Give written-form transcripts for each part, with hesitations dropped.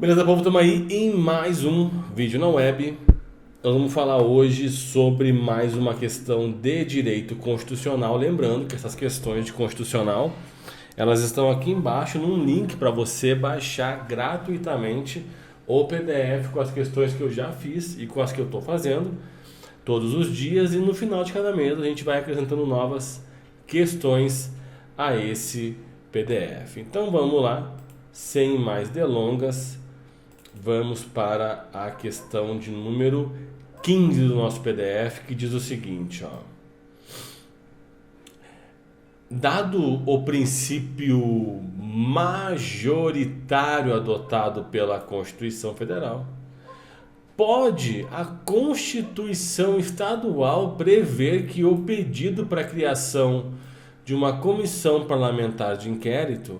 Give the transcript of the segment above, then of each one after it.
Beleza, povo? Estamos aí em mais um vídeo na web. Nós vamos falar hoje sobre mais uma questão de direito constitucional. Lembrando que essas questões de constitucional, elas estão aqui embaixo num link para você baixar gratuitamente o PDF com as questões que eu já fiz e com as que eu estou fazendo todos os dias. E no final de cada mês a gente vai acrescentando novas questões a esse PDF. Então vamos lá, sem mais delongas. Vamos para a questão de número 15 do nosso PDF, que diz o seguinte, ó. Dado o princípio majoritário adotado pela Constituição Federal, pode a Constituição Estadual prever que o pedido para a criação de uma comissão parlamentar de inquérito,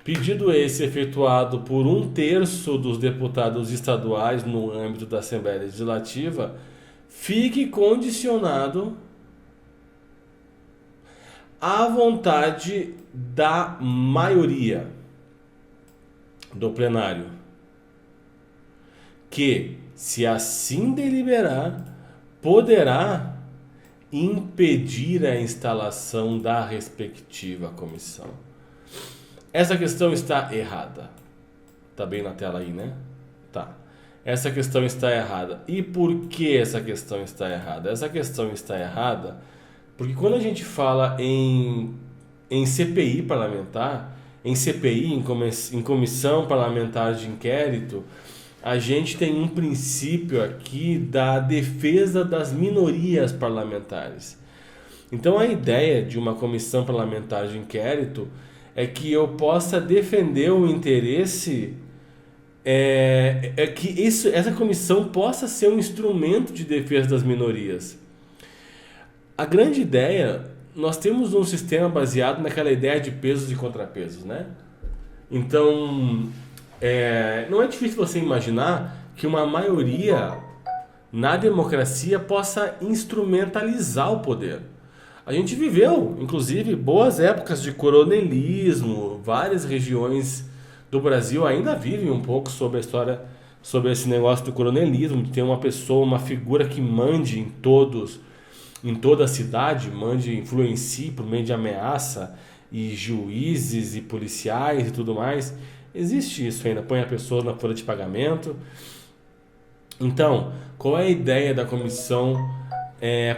pedido esse efetuado por 1/3 dos deputados estaduais no âmbito da Assembleia Legislativa, fique condicionado à vontade da maioria do plenário, que, se assim deliberar, poderá impedir a instalação da respectiva comissão. Essa questão está errada. Tá bem na tela aí, né? Tá. Essa questão está errada. E por que essa questão está errada? Essa questão está errada porque quando a gente fala em CPI parlamentar, em CPI, em comissão parlamentar de inquérito, a gente tem um princípio aqui da defesa das minorias parlamentares. Então a ideia de uma comissão parlamentar de inquérito é que eu possa defender o interesse, que essa comissão possa ser um instrumento de defesa das minorias. A grande ideia, nós temos um sistema baseado naquela ideia de pesos e contrapesos, né? Então, não é difícil você imaginar que uma maioria na democracia possa instrumentalizar o poder. A gente viveu, inclusive, boas épocas de coronelismo. Várias regiões do Brasil ainda vivem um pouco sobre a história, sobre esse negócio do coronelismo, de ter uma pessoa, uma figura que mande em toda a cidade, mande, influencie por meio de ameaça, e juízes e policiais e tudo mais. Existe isso ainda, põe a pessoa na folha de pagamento. Então, qual é a ideia da comissão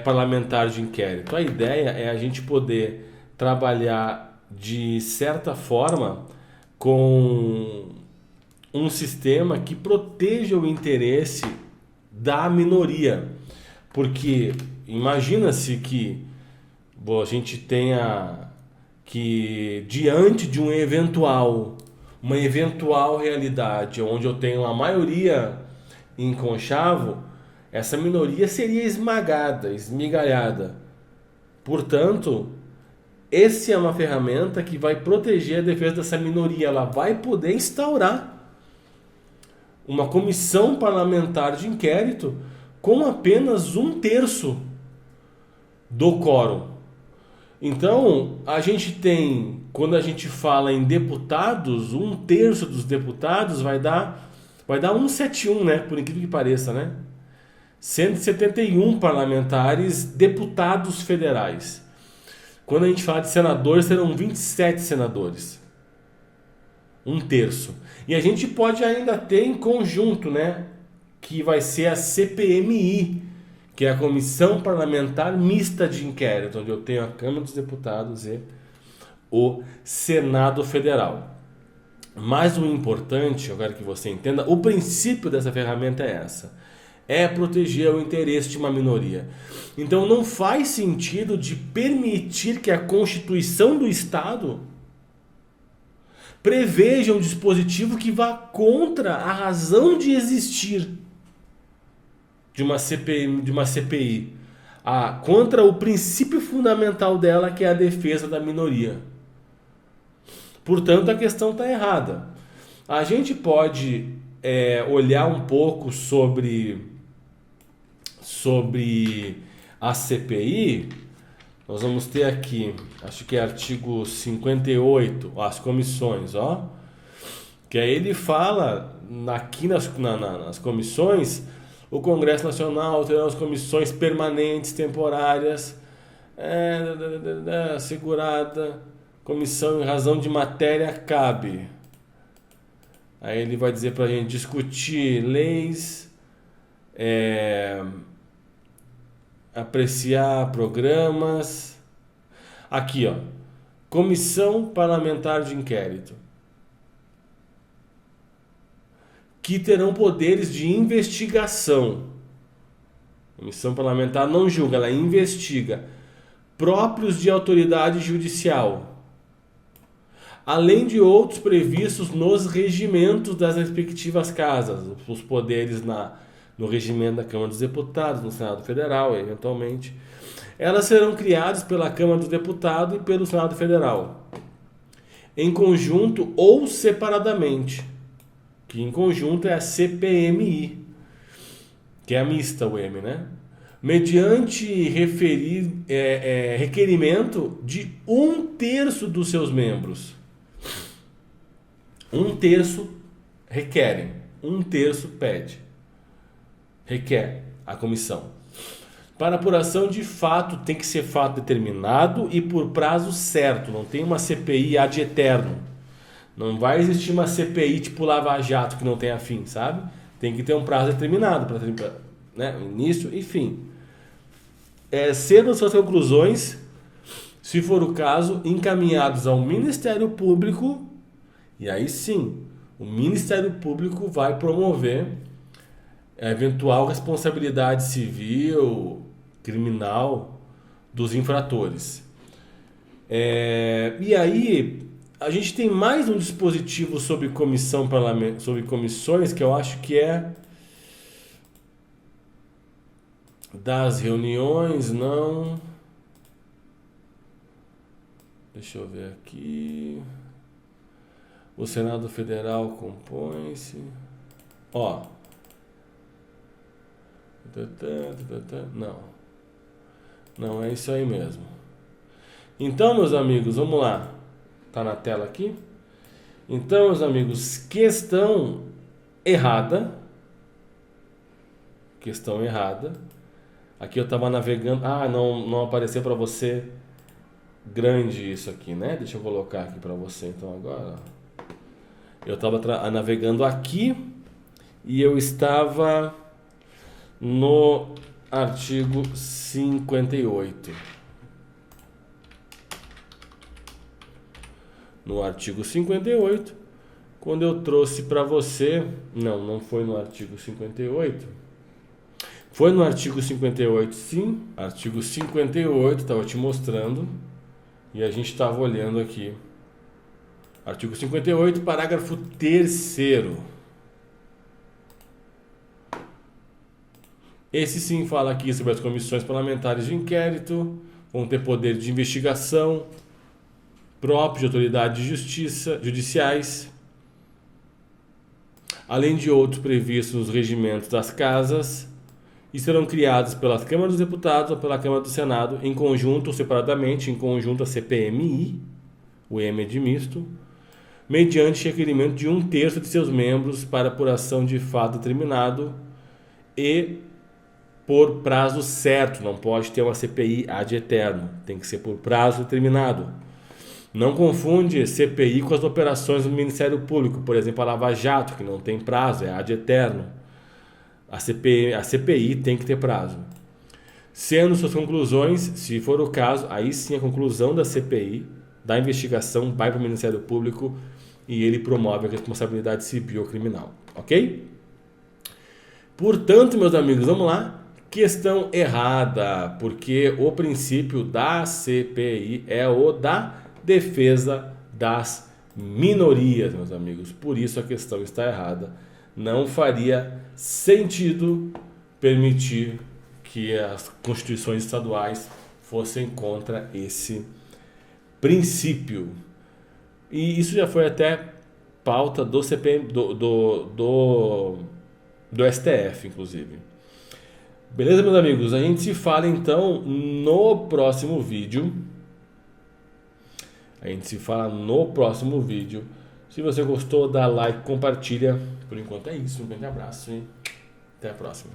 parlamentar de inquérito? A ideia é a gente poder trabalhar de certa forma com um sistema que proteja o interesse da minoria. Porque imagina-se que a gente tenha que, diante de uma eventual realidade onde eu tenho a maioria em conchavo, essa minoria seria esmagada, esmigalhada. Portanto, essa é uma ferramenta que vai proteger a defesa dessa minoria. Ela vai poder instaurar uma comissão parlamentar de inquérito com apenas 1/3 do quórum. Então, a gente tem, quando a gente fala em deputados, 1/3 dos deputados vai dar 171, né? Por incrível que pareça, né? 171 parlamentares, deputados federais. Quando a gente fala de senadores, serão 27 senadores. 1/3. E a gente pode ainda ter em conjunto, né? Que vai ser a CPMI, que é a Comissão Parlamentar Mista de Inquérito, onde eu tenho a Câmara dos Deputados e o Senado Federal. Mas o importante, eu quero que você entenda, o princípio dessa ferramenta é essa. É proteger o interesse de uma minoria. Então não faz sentido de permitir que a Constituição do Estado preveja um dispositivo que vá contra a razão de existir de uma CPI, contra o princípio fundamental dela, que é a defesa da minoria. Portanto, a questão está errada. A gente pode olhar um pouco sobre a CPI. Nós vamos ter aqui, acho que é artigo 58, as comissões, ó. Que aí ele fala aqui nas comissões, o Congresso Nacional terá as comissões permanentes, temporárias, assegurada, comissão em razão de matéria cabe. Aí ele vai dizer pra gente discutir leis, apreciar programas. Aqui, ó, Comissão Parlamentar de Inquérito, que terão poderes de investigação. A comissão parlamentar não julga, ela investiga, próprios de autoridade judicial, além de outros previstos nos regimentos das respectivas casas, os poderes no regimento da Câmara dos Deputados, no Senado Federal, eventualmente. Elas serão criadas pela Câmara dos Deputados e pelo Senado Federal, em conjunto ou separadamente, que em conjunto é a CPMI, que é a mista, o M, né? Mediante requerimento de 1/3 dos seus membros. 1/3 requerem, 1/3 pede, requer a comissão. Para apuração de fato, tem que ser fato determinado e por prazo certo. Não tem uma CPI ad eterno. Não vai existir uma CPI tipo Lava Jato que não tenha fim, sabe? Tem que ter um prazo determinado para, né, início e fim. Sendo suas conclusões, se for o caso, encaminhados ao Ministério Público, e aí sim, o Ministério Público vai promover a eventual responsabilidade civil, criminal dos infratores. E aí, a gente tem mais um dispositivo sobre sobre comissões, que eu acho que é das reuniões, não. Deixa eu ver aqui. O Senado Federal compõe-se. Ó. Não. Não é isso aí mesmo. Então, meus amigos, vamos lá. Tá na tela aqui? Então, meus amigos, questão errada. Questão errada. Aqui eu tava navegando. Não apareceu para você grande isso aqui, né? Deixa eu colocar aqui para você então agora. Eu tava navegando aqui e eu estava no artigo 58. No artigo 58, quando eu trouxe para você... Não foi no artigo 58. Foi no artigo 58, sim. Artigo 58, estava te mostrando. E a gente estava olhando aqui. Artigo 58, parágrafo 3º. Esse sim fala aqui sobre as comissões parlamentares de inquérito, vão ter poder de investigação, próprios de autoridades de justiça, judiciais, além de outros previstos nos regimentos das casas, e serão criados pela Câmara dos Deputados ou pela Câmara do Senado, em conjunto ou separadamente, em conjunto a CPMI, o M é de misto, mediante requerimento de 1/3 de seus membros para apuração de fato determinado e por prazo certo. Não pode ter uma CPI ad eterno, tem que ser por prazo determinado. Não confunde CPI com as operações do Ministério Público, por exemplo, a Lava Jato, que não tem prazo, é ad eterno. A CPI tem que ter prazo. Sendo suas conclusões, se for o caso, aí sim a conclusão da CPI, da investigação, vai para o Ministério Público e ele promove a responsabilidade civil ou criminal. Ok? Portanto, meus amigos, vamos lá. Questão errada, porque o princípio da CPI é o da defesa das minorias, meus amigos. Por isso a questão está errada. Não faria sentido permitir que as constituições estaduais fossem contra esse princípio. E isso já foi até pauta do CPM, do STF, inclusive. Beleza, meus amigos? A gente se fala então no próximo vídeo. Se você gostou, dá like, compartilha. Por enquanto é isso. Um grande abraço e até a próxima.